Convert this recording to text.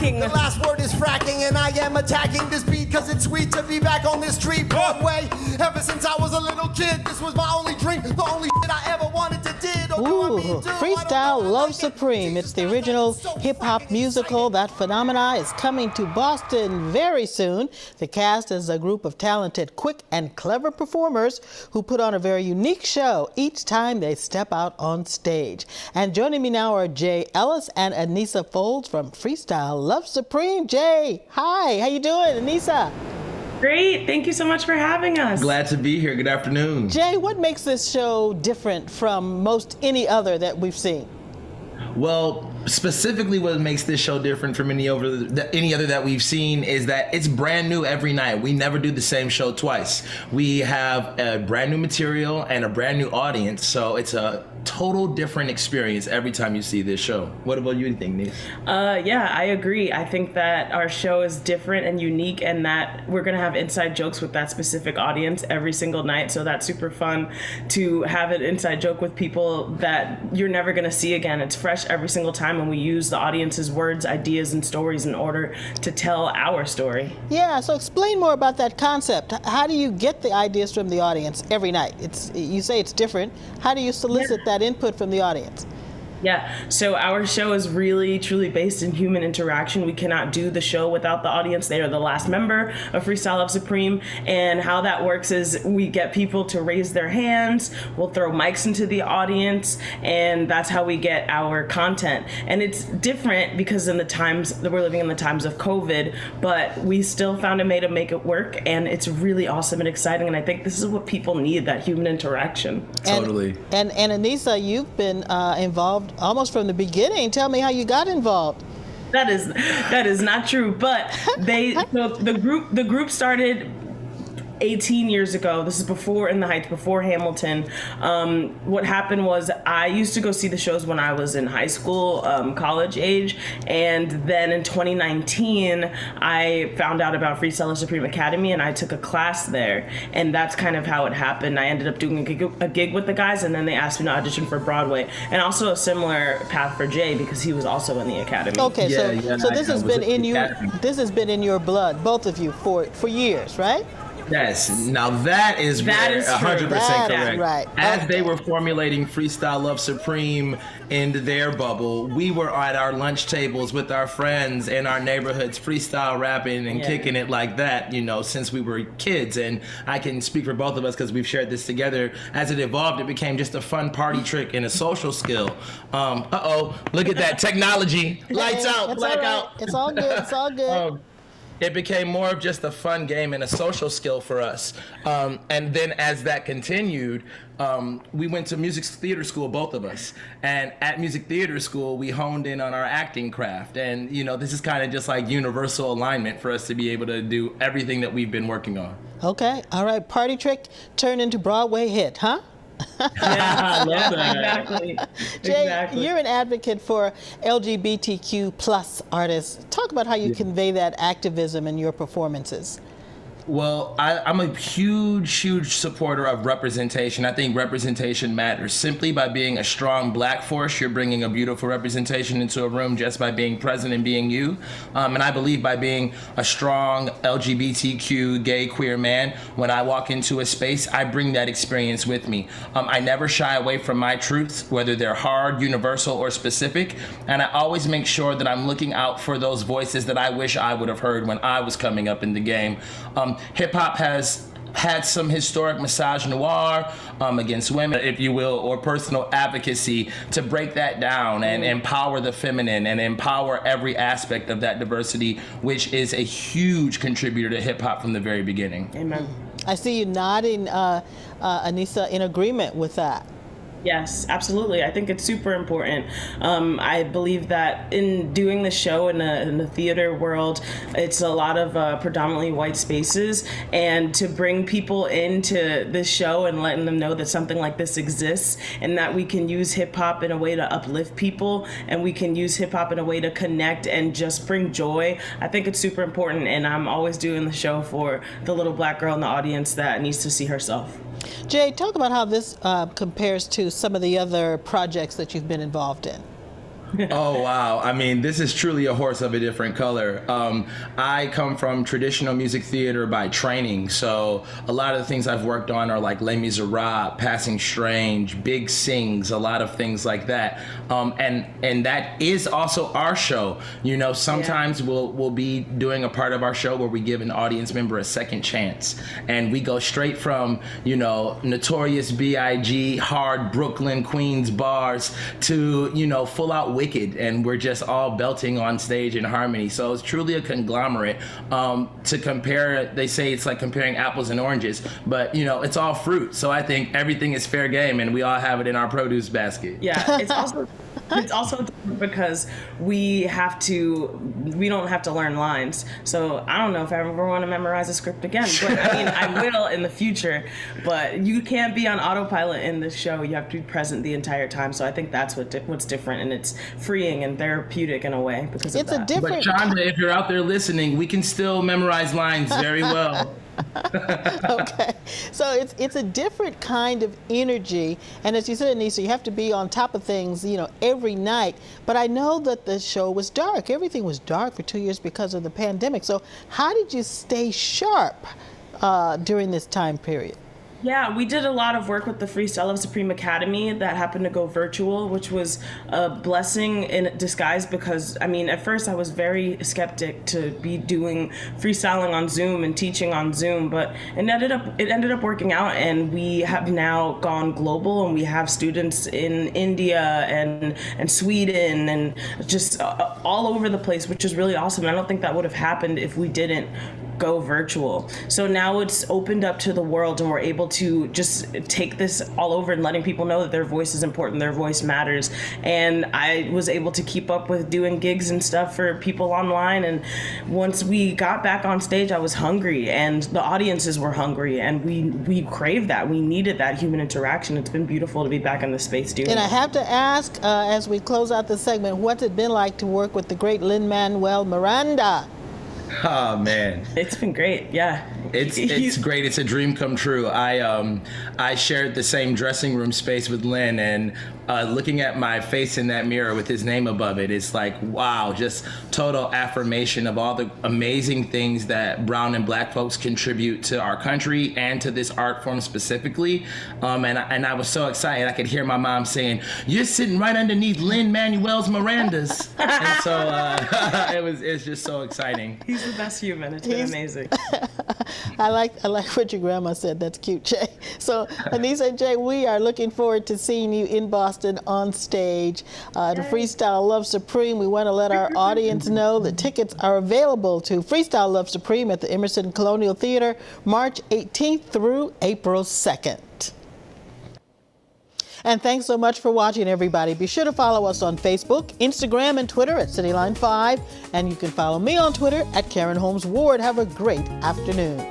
cracking. The last word is fracking, and I am attacking this beat because it's sweet to be back on this street Broadway. Ever since I was a little kid, this was my only dream, the only shit I ever wanted to did. Ooh, Freestyle Love Supreme. It's the original hip-hop musical. That phenomena is coming to Boston very soon. The cast is a group of talented, quick, and clever performers who put on a very unique show each time they step out on stage. And joining me now are Jay Ellis and Anissa Folds from Freestyle Love Supreme. Jay, hi, how you doing? Anissa? Great. Thank you so much for having us. Glad to be here. Good afternoon. Jay, what makes this show different from most any other that we've seen? Well, specifically what makes this show different from any other that we've seen is that it's brand new every night. We never do the same show twice. We have a brand new material and a brand new audience, so it's a total different experience every time you see this show. What about you think, Nick? Yeah, I agree. I think that our show is different and unique, and that we're going to have inside jokes with that specific audience every single night. So that's super fun to have an inside joke with people that you're never going to see again. It's fresh every single time, and we use the audience's words, ideas, and stories in order to tell our story. Yeah, so explain more about that concept. How do you get the ideas from the audience every night? You say it's different. How do you solicit that input from the audience? Yeah, so our show is really, truly based in human interaction. We cannot do the show without the audience. They are the last member of Freestyle Love Supreme. And how that works is we get people to raise their hands. We'll throw mics into the audience, and that's how we get our content. And it's different because in the times that we're living in, the times of COVID, but we still found a way to make it work. And it's really awesome and exciting. And I think this is what people need, that human interaction. Totally. And Anissa, you've been involved almost from the beginning. Tell me how you got involved. That is not true. But the group started 18 years ago. This is before In the Heights, before Hamilton. What happened was I used to go see the shows when I was in high school, college age, and then in 2019 I found out about Freestyle Love Supreme Academy, and I took a class there, and that's kind of how it happened. I ended up doing a gig with the guys, and then they asked me to audition for Broadway, and also a similar path for Jay because he was also in the Academy. Okay, so this has been in you. This has been in your blood, both of you, for years, right? Yes. Now that is 100% correct. Right. As they were formulating Freestyle Love Supreme in their bubble, we were at our lunch tables with our friends in our neighborhoods, freestyle rapping and kicking it like that, since we were kids. And I can speak for both of us because we've shared this together. As it evolved, it became just a fun party trick and a social skill. Look at that technology. Lights out, blackout. It's all good. It's all good. It became more of just a fun game and a social skill for us. And then as that continued, we went to music theater school, both of us. And at music theater school, we honed in on our acting craft. And, this is kind of just like universal alignment for us to be able to do everything that we've been working on. Okay. All right. Party trick turned into Broadway hit, huh? Exactly. Jay, you're an advocate for LGBTQ plus artists. Talk about how you convey that activism in your performances. Well, I'm a huge supporter of representation. I think representation matters. Simply by being a strong black force, you're bringing a beautiful representation into a room just by being present and being you. And I believe by being a strong LGBTQ gay queer man, when I walk into a space, I bring that experience with me. I never shy away from my truths, whether they're hard, universal, or specific. And I always make sure that I'm looking out for those voices that I wish I would have heard when I was coming up in the game. Hip-hop has had some historic misogynoir against women, if you will, or personal advocacy to break that down and empower the feminine and empower every aspect of that diversity, which is a huge contributor to hip-hop from the very beginning. Amen. I see you nodding, Anissa, in agreement with that. Yes, absolutely. I think it's super important. I believe that in doing the show in the theater world, it's a lot of predominantly white spaces, and to bring people into this show and letting them know that something like this exists and that we can use hip hop in a way to uplift people, and we can use hip hop in a way to connect and just bring joy. I think it's super important, and I'm always doing the show for the little black girl in the audience that needs to see herself. Jay, talk about how this compares to some of the other projects that you've been involved in. Oh, wow. I mean, this is truly a horse of a different color. I come from traditional music theater by training, so a lot of the things I've worked on are like Les Miserables, Passing Strange, Big Sings, a lot of things like that. And that is also our show. You know, sometimes we'll be doing a part of our show where we give an audience member a second chance, and we go straight from, you know, Notorious B.I.G., hard Brooklyn, Queens bars to, you know, full out Wicked, and we're just all belting on stage in harmony. So it's truly a conglomerate. To compare, they say it's like comparing apples and oranges, but, you know, it's all fruit. So I think everything is fair game, and we all have it in our produce basket. Yeah, it's also different because we don't have to learn lines. So I don't know if I ever want to memorize a script again, but I mean, I will in the future. But you can't be on autopilot in this show. You have to be present the entire time. So I think that's what's different, and it's freeing and therapeutic in a way because of that. But Chanda, if you're out there listening, we can still memorize lines very well. Okay, so it's a different kind of energy, and as you said, Anissa, you have to be on top of things, you know, every night. But I know that the show was dark. Everything was dark for 2 years because of the pandemic. So how did you stay sharp during this time period? Yeah, we did a lot of work with the Freestyle Love Supreme Academy that happened to go virtual, which was a blessing in disguise because, I mean, at first I was very skeptic to be doing freestyling on Zoom and teaching on Zoom, but it ended up working out, and we have now gone global, and we have students in India and Sweden and just all over the place, which is really awesome. I don't think that would have happened if we didn't go virtual. So now it's opened up to the world, and we're able to just take this all over and letting people know that their voice is important, their voice matters. And I was able to keep up with doing gigs and stuff for people online. And once we got back on stage, I was hungry, and the audiences were hungry, and we craved that. We needed that human interaction. It's been beautiful to be back in the space doing And it. I have to ask, as we close out the segment, what's it been like to work with the great Lin-Manuel Miranda? Oh, man. It's been great, yeah. It's great. It's a dream come true. I shared the same dressing room space with Lin, and looking at my face in that mirror with his name above it, it's like, wow, just total affirmation of all the amazing things that brown and black folks contribute to our country and to this art form specifically. And I was so excited. I could hear my mom saying, "You're sitting right underneath Lin-Manuel's Miranda's." And so it's just so exciting. He's the best human. It's been amazing. I like what your grandma said. That's cute, Jay. So, Anissa and Jay, we are looking forward to seeing you in Boston on stage to Freestyle Love Supreme. We want to let our audience know that tickets are available to Freestyle Love Supreme at the Emerson Colonial Theater, March 18th through April 2nd. And thanks so much for watching, everybody. Be sure to follow us on Facebook, Instagram, and Twitter at Cityline5. And you can follow me on Twitter at Karen Holmes Ward. Have a great afternoon.